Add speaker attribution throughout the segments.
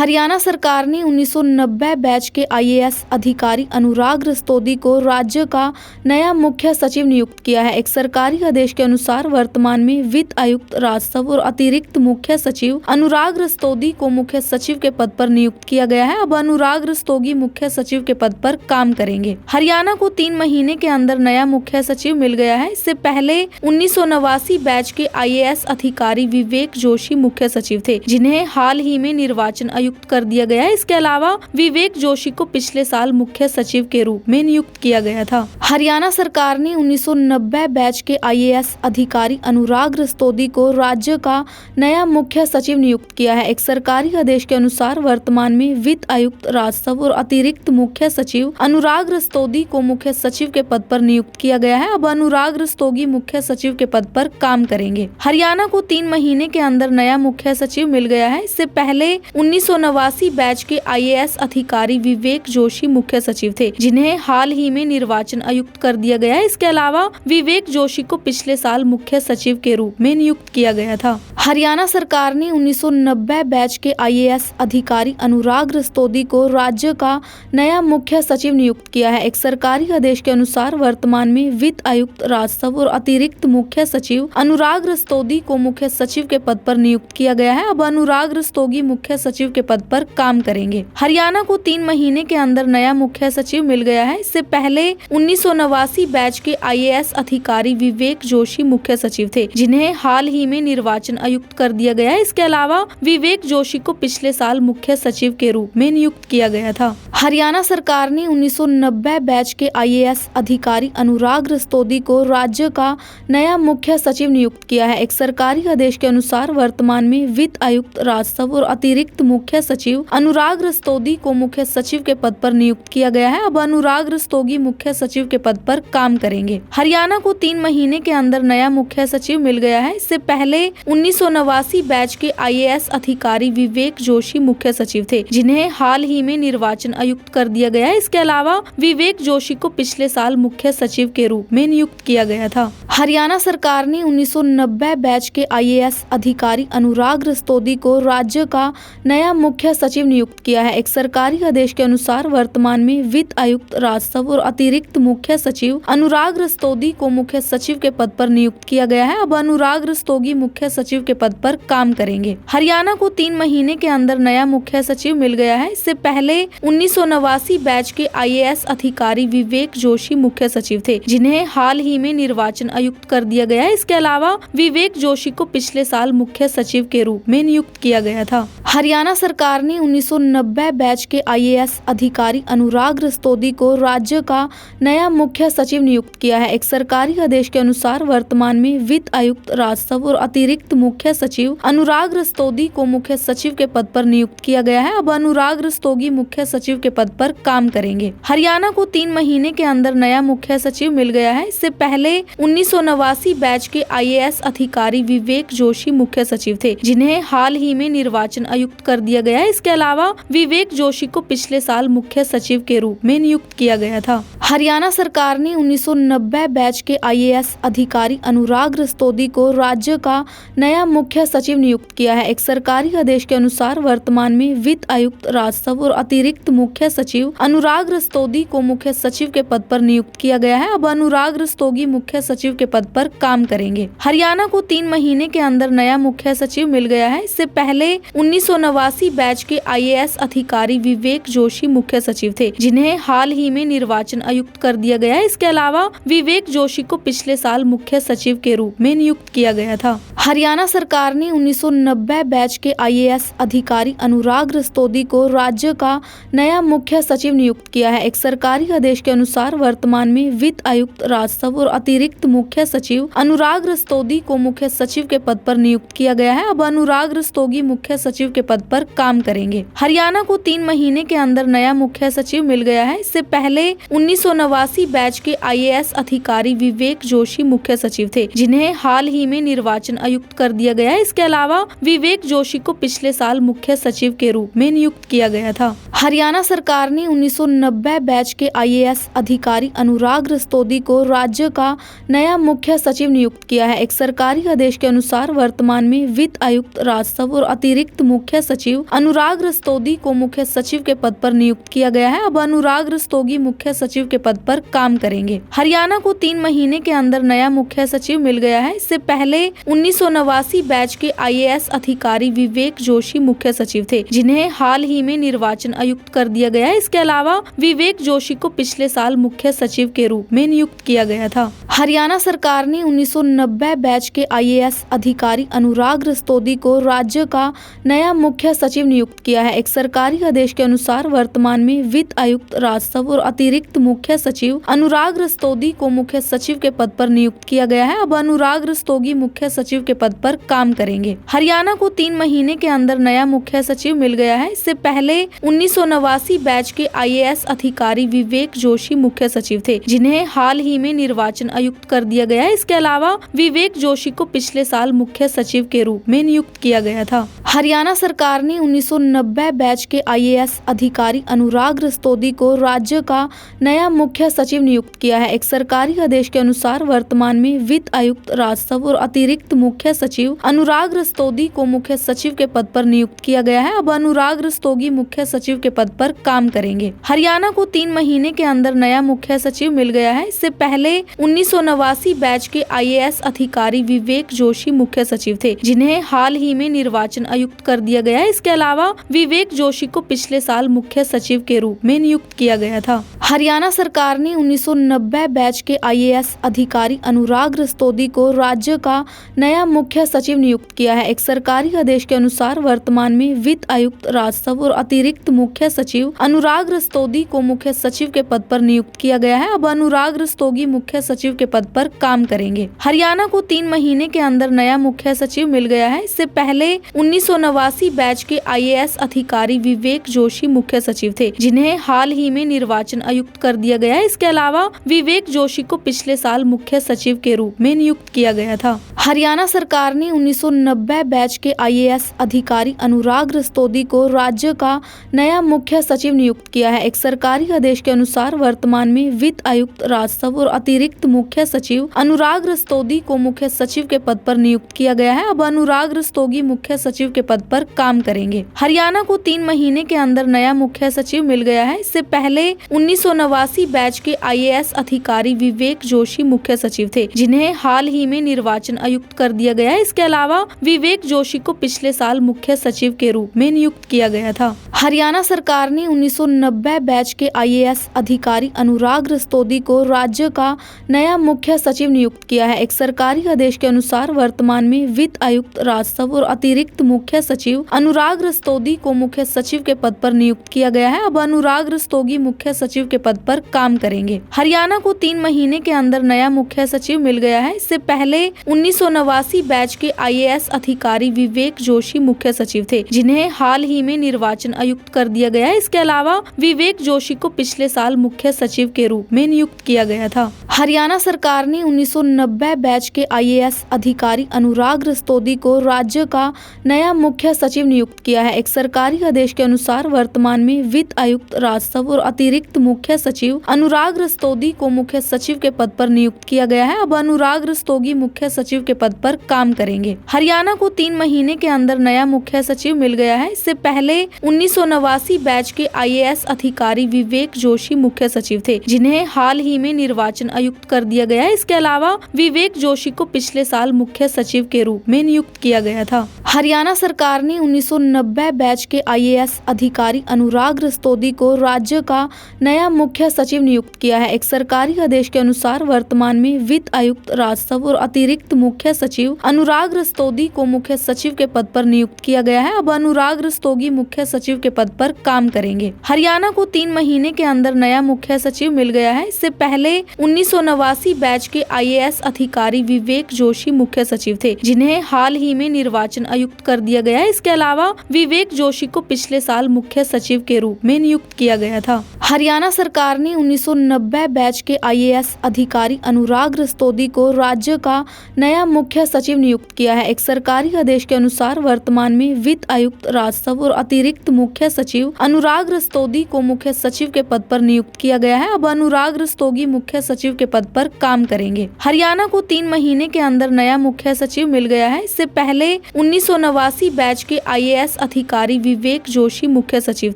Speaker 1: हरियाणा सरकार ने 1990 बैच के आईएएस अधिकारी अनुराग रस्तोगी को राज्य का नया मुख्य सचिव नियुक्त किया है। एक सरकारी आदेश के अनुसार वर्तमान में वित्त आयुक्त राजस्व और अतिरिक्त मुख्य सचिव अनुराग रस्तोगी को मुख्य सचिव के पद पर नियुक्त किया गया है। अब अनुराग रस्तोगी मुख्य सचिव के पद पर काम करेंगे। हरियाणा को 3 महीने के अंदर नया मुख्य सचिव मिल गया है। इससे पहले 1989 बैच के आईएएस अधिकारी विवेक जोशी मुख्य सचिव थे, जिन्हें हाल ही में निर्वाचन आयुक्त कर दिया गया है। इसके अलावा विवेक जोशी को पिछले साल मुख्य सचिव के रूप में नियुक्त किया गया था। हरियाणा सरकार ने 1990 बैच के आईएएस अधिकारी अनुराग रस्तोगी को राज्य का नया मुख्य सचिव नियुक्त किया है। एक सरकारी आदेश के अनुसार वर्तमान में वित्त आयुक्त राजस्व और अतिरिक्त मुख्य सचिव अनुराग रस्तोगी को मुख्य सचिव के पद पर नियुक्त किया गया है। अब अनुराग रस्तोगी मुख्य सचिव के पद पर काम करेंगे। हरियाणा को 3 महीने के अंदर नया मुख्य सचिव मिल गया है। इससे पहले 1989 बैच के आईएएस अधिकारी विवेक जोशी मुख्य सचिव थे, जिन्हें हाल ही में निर्वाचन आयुक्त कर दिया गया है। इसके अलावा विवेक जोशी को पिछले साल मुख्य सचिव के रूप में नियुक्त किया गया था। हरियाणा सरकार ने 1990 बैच के आईएएस अधिकारी अनुराग रस्तोगी को राज्य का नया मुख्य सचिव नियुक्त किया है। एक सरकारी आदेश के अनुसार वर्तमान में वित्त आयुक्त राजस्व और अतिरिक्त मुख्य सचिव अनुराग रस्तोगी को मुख्य सचिव के पद पर नियुक्त किया गया है। अब अनुराग रस्तोगी मुख्य सचिव के पद पर काम करेंगे। हरियाणा को 3 महीने के अंदर नया मुख्य सचिव मिल गया है। इससे पहले 1989 बैच के आईएएस अधिकारी विवेक जोशी मुख्य सचिव थे, जिन्हें हाल ही में निर्वाचन आयुक्त कर दिया गया है। इसके अलावा विवेक जोशी को पिछले साल मुख्य सचिव के रूप में नियुक्त किया गया था। हरियाणा सरकार ने 1990 बैच के आईएएस अधिकारी अनुराग रस्तोगी को राज्य का नया मुख्य सचिव नियुक्त किया है। एक सरकारी आदेश के अनुसार वर्तमान में वित्त आयुक्त राजस्व और अतिरिक्त मुख्य सचिव अनुराग रस्तोगी को मुख्य सचिव के पद पर नियुक्त किया गया है। अब अनुराग रस्तोगी मुख्य सचिव के पद पर काम करेंगे। हरियाणा को 3 महीने के अंदर नया मुख्य सचिव मिल गया है। इससे पहले 1989 बैच के आईएएस अधिकारी विवेक जोशी मुख्य सचिव थे, जिन्हें हाल ही में निर्वाचन आयुक्त कर दिया गया है। इसके अलावा विवेक जोशी को पिछले साल मुख्य सचिव के रूप में नियुक्त किया गया था। हरियाणा सरकार ने 1990 बैच के आईएएस अधिकारी अनुराग रस्तोगी को राज्य का नया मुख्य सचिव नियुक्त किया है। एक सरकारी आदेश के अनुसार वर्तमान में वित्त आयुक्त राजस्व और अतिरिक्त मुख्य सचिव अनुराग रस्तोगी को मुख्य सचिव के पद पर नियुक्त किया गया है। अब अनुराग रस्तोगी मुख्य सचिव के पद पर काम करेंगे। हरियाणा को 3 महीने के अंदर नया मुख्य सचिव मिल गया है। इससे पहले 1989 बैच के आईएएस अधिकारी विवेक जोशी मुख्य सचिव थे, जिन्हें हाल ही में निर्वाचन आयुक्त कर दिया गया है। इसके अलावा विवेक जोशी को पिछले साल मुख्य सचिव के रूप में नियुक्त किया गया था। हरियाणा सरकार ने 1990 बैच के आईएएस अधिकारी अनुराग रस्तोगी को राज्य का नया मुख्य सचिव नियुक्त किया है। एक सरकारी आदेश के अनुसार वर्तमान में वित्त आयुक्त राजस्व और अतिरिक्त मुख्य सचिव अनुराग रस्तोगी को मुख्य सचिव के पद पर नियुक्त किया गया है। अब अनुराग रस्तोगी मुख्य सचिव के पद पर काम करेंगे। हरियाणा को 3 महीने के अंदर नया मुख्य सचिव मिल गया है। इससे पहले 1989 बैच के आईएएस अधिकारी विवेक जोशी मुख्य सचिव थे, जिन्हें हाल ही में निर्वाचन आयुक्त कर दिया गया है। इसके अलावा विवेक जोशी को पिछले साल मुख्य सचिव के रूप में नियुक्त किया गया था। हरियाणा सरकार ने 1990 बैच के आईएएस अधिकारी अनुराग रस्तोगी को राज्य का नया मुख्य सचिव नियुक्त किया है। एक सरकारी आदेश के अनुसार वर्तमान में वित्त आयुक्त राजस्व और अतिरिक्त मुख्य सचिव अनुराग रस्तोगी को मुख्य सचिव के पद पर नियुक्त किया गया है। अब अनुराग रस्तोगी मुख्य सचिव के पद पर काम करेंगे। हरियाणा को 3 महीने के अंदर नया मुख्य सचिव मिल गया है। इससे पहले 1989 बैच के आईएएस अधिकारी विवेक जोशी मुख्य सचिव थे, जिन्हें हाल ही में निर्वाचन आयुक्त कर दिया गया है। इसके अलावा विवेक जोशी को पिछले साल मुख्य सचिव के रूप में नियुक्त किया गया था। हरियाणा सरकार ने 1990 बैच के आईएएस अधिकारी अनुराग रस्तोगी को राज्य का नया मुख्य सचिव नियुक्त किया है। एक सरकारी आदेश के अनुसार वर्तमान में वित्त आयुक्त राजस्व और अतिरिक्त मुख्य सचिव अनुराग रस्तोगी को मुख्य सचिव के पद पर नियुक्त किया गया है। अब अनुराग रस्तोगी मुख्य सचिव के पद पर काम करेंगे। हरियाणा को 3 महीने के अंदर नया मुख्य सचिव मिल गया है। इससे पहले 1989 बैच के आईएएस अधिकारी विवेक जोशी मुख्य सचिव थे, जिन्हें हाल ही में निर्वाचन आयुक्त कर दिया गया है। इसके अलावा विवेक जोशी को पिछले साल मुख्य सचिव के रूप में नियुक्त किया गया था। हरियाणा सरकार ने 1990 बैच के आईएएस अधिकारी अनुराग रस्तोगी को राज्य का नया मुख्य सचिव नियुक्त किया है। एक सरकारी आदेश के अनुसार वर्तमान में वित्त आयुक्त राजस्व और अतिरिक्त मुख्य सचिव अनुराग रस्तोगी को मुख्य सचिव के पद पर नियुक्त किया गया है। अब अनुराग रस्तोगी मुख्य सचिव के पद पर काम करेंगे। हरियाणा को 3 महीने के अंदर नया मुख्य सचिव मिल गया है। इससे पहले 1989 बैच के आईएएस अधिकारी विवेक जोशी मुख्य सचिव थे, जिन्हें हाल ही में निर्वाचन आयुक्त कर दिया गया है। इसके अलावा विवेक जोशी को पिछले साल मुख्य सचिव के रूप में नियुक्त किया गया था। हरियाणा सरकार ने 1990 बैच के आईएएस अधिकारी अनुराग रस्तोगी को राज्य का नया मुख्य सचिव नियुक्त किया है। एक सरकारी आदेश के अनुसार वर्तमान में वित्त आयुक्त राजस्व और अतिरिक्त मुख्य सचिव अनुराग रस्तोगी को मुख्य सचिव के पद पर नियुक्त किया गया है। अब अनुराग रस्तोगी मुख्य सचिव के पद पर काम करेंगे। हरियाणा को 3 महीने के अंदर नया मुख्य सचिव मिल गया है। इससे पहले 1989 बैच के आईएएस अधिकारी विवेक जोशी मुख्य सचिव थे, जिन्हें हाल ही में निर्वाचन आयुक्त कर दिया गया है। इसके अलावा विवेक जोशी को पिछले साल मुख्य सचिव के रूप में नियुक्त किया गया था। हरियाणा सरकार ने 1990 बैच के आईएएस अधिकारी अनुराग रस्तोगी को राज्य का नया मुख्य सचिव नियुक्त किया है। एक सरकारी आदेश के अनुसार वर्तमान में वित्त आयुक्त राजस्व और अतिरिक्त मुख्य सचिव अनुराग रस्तोगी को मुख्य सचिव के पद पर नियुक्त किया गया है। अब अनुराग रस्तोगी मुख्य सचिव के पद पर काम करेंगे। हरियाणा को 3 महीने के अंदर नया मुख्य सचिव मिल गया है। इससे पहले 1989 बैच के आईएएस अधिकारी विवेक जोशी मुख्य सचिव थे, जिन्हें हाल ही में निर्वाचन आयुक्त कर दिया गया है। इसके अलावा विवेक जोशी को पिछले साल मुख्य सचिव के रूप में नियुक्त किया गया था। हरियाणा सरकार ने 1990 बैच के आईएएस अधिकारी अनुराग रस्तोगी को राज्य का नया मुख्य सचिव नियुक्त किया है। एक सरकारी आदेश के अनुसार वर्तमान में वित्त आयुक्त राजस्व और अतिरिक्त मुख्य सचिव अनुराग रस्तोगी को मुख्य सचिव के पद पर नियुक्त किया गया है। अब अनुराग रस्तोगी मुख्य सचिव के पद पर काम करेंगे। हरियाणा को 3 महीने के अंदर नया मुख्य सचिव मिल गया है। इससे पहले 1989 बैच के आईएएस अधिकारी विवेक जोशी मुख्य सचिव थे, जिन्हें हाल ही में निर्वाचन आयुक्त कर दिया गया है। इसके अलावा विवेक जोशी को पिछले साल मुख्य सचिव के रूप में नियुक्त किया गया था। हरियाणा सरकार ने 1990 बैच के आईएएस अधिकारी अनुराग रस्तोगी को राज्य का नया मुख्य सचिव नियुक्त किया है। एक सरकारी आदेश के अनुसार वर्तमान में वित्त आयुक्त राजस्व और अतिरिक्त मुख्य सचिव अनुराग रस्तोगी को मुख्य सचिव के पद पर नियुक्त किया गया है। अब अनुराग रस्तोगी मुख्य सचिव के पद पर काम करेंगे। हरियाणा को 3 महीने के अंदर नया मुख्य सचिव मिल गया है। इससे पहले 1989 बैच के आईएएस अधिकारी विवेक जोशी मुख्य सचिव थे, जिन्हें हाल ही में निर्वाचन आयुक्त कर दिया गया है। इसके अलावा विवेक जोशी को पिछले साल मुख्य सचिव के रूप में नियुक्त किया गया था। हरियाणा सरकार ने 1990 बैच के आईएएस अधिकारी अनुराग रस्तोगी को राज्य का नया मुख्य सचिव नियुक्त किया है। एक सरकारी आदेश के अनुसार वर्तमान में वित्त आयुक्त राजस्व और अतिरिक्त मुख्य सचिव अनुराग रस्तोगी को मुख्य सचिव के पद पर नियुक्त किया गया है। अब अनुराग रस्तोगी मुख्य सचिव के पद पर काम करेंगे। हरियाणा को 3 महीने के अंदर नया मुख्य सचिव मिल गया है। इससे पहले 1989 बैच के आईएएस अधिकारी विवेक जोशी मुख्य सचिव थे, जिन्हें हाल ही में निर्वाचन आयुक्त कर दिया गया है। इसके अलावा विवेक जोशी को पिछले साल मुख्य सचिव के रूप में नियुक्त किया गया था। हरियाणा सरकार ने 1990 बैच के आईएएस अधिकारी अनुराग रस्तोगी को राज्य का नया मुख्य सचिव नियुक्त किया है। एक सरकारी आदेश के अनुसार वर्तमान में वित्त आयुक्त राजस्व और अतिरिक्त मुख्य सचिव अनुराग रस्तोगी को मुख्य सचिव के पद पर नियुक्त किया गया है। अब अनुराग रस्तोगी मुख्य सचिव के पद पर काम करेंगे। हरियाणा को 3 महीने के अंदर नया मुख्य सचिव मिल गया है। इससे पहले 1989 बैच के आईएएस अधिकारी विवेक जोशी मुख्य सचिव थे, जिन्हें हाल ही में निर्वाचन आयुक्त कर दिया गया है। इसके अलावा विवेक जोशी को पिछले साल मुख्य सचिव के रूप में नियुक्त किया गया था। हरियाणा सरकार ने 1990 बैच के आईएएस अधिकारी अनुराग रस्तोगी को राज्य का नया मुख्य सचिव नियुक्त किया है। एक सरकारी आदेश के अनुसार वर्तमान में वित्त आयुक्त राजस्व और अतिरिक्त मुख्य सचिव अनुराग रस्तोगी को मुख्य सचिव के पद पर नियुक्त किया गया है। अब अनुराग रस्तोगी मुख्य सचिव के पद पर काम करेंगे। हरियाणा को 3 महीने के अंदर नया मुख्य सचिव मिल गया है। इससे पहले 1989 बैच के आईएएस अधिकारी विवेक जोशी मुख्य सचिव थे, जिन्हें हाल ही में निर्वाचन आयुक्त कर दिया गया है। इसके अलावा विवेक जोशी को पिछले साल मुख्य सचिव के रूप में नियुक्त किया गया था। हरियाणा सरकार ने 1990 बैच के आईएएस अधिकारी अनुराग रस्तोगी को राज्य का नया मुख्य सचिव नियुक्त किया है। एक सरकारी आदेश के अनुसार वर्तमान में वित्त आयुक्त राजस्व और अतिरिक्त मुख्य सचिव अनुराग रस्तोगी को मुख्य सचिव के पद पर नियुक्त किया गया है। अब अनुराग रस्तोगी मुख्य सचिव के पद पर काम करेंगे। हरियाणा को 3 महीने के अंदर नया मुख्य सचिव मिल गया है। इससे पहले 1989 बैच के आईएएस अधिकारी विवेक जोशी मुख्य सचिव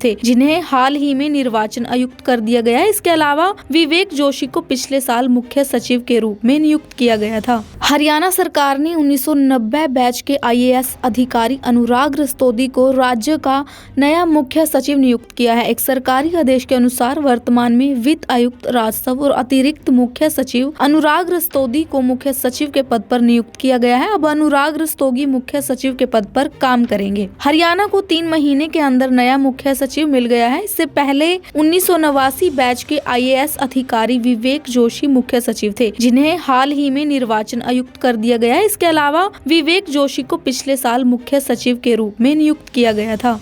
Speaker 1: थे, जिन्हें हाल ही में निर्वाचन आयुक्त कर दिया गया है। इसके अलावा विवेक जोशी को पिछले साल मुख्य सचिव के रूप में नियुक्त किया गया था। हरियाणा सरकार ने 1990 बैच के आईएएस अधिकारी अनुराग रस्तोगी को राज्य का नया मुख्य सचिव नियुक्त किया है। एक सरकारी आदेश के अनुसार वर्तमान में वित्त आयुक्त राजस्व और अतिरिक्त मुख्य सचिव अनुराग रस्तोगी को मुख्य सचिव के पद पर नियुक्त किया गया है। अब अनुराग रस्तोगी मुख्य सचिव के पद पर काम करेंगे। हरियाणा को 3 महीने के अंदर नया मुख्य सचिव मिल गया है। इससे पहले 1989 बैच के आईएएस अधिकारी विवेक जोशी मुख्य सचिव थे, जिन्हें हाल ही में निर्वाचन आयुक्त कर दिया गया है। इसके अलावा विवेक जोशी को पिछले साल मुख्य सचिव के रूप में नियुक्त किया गया था।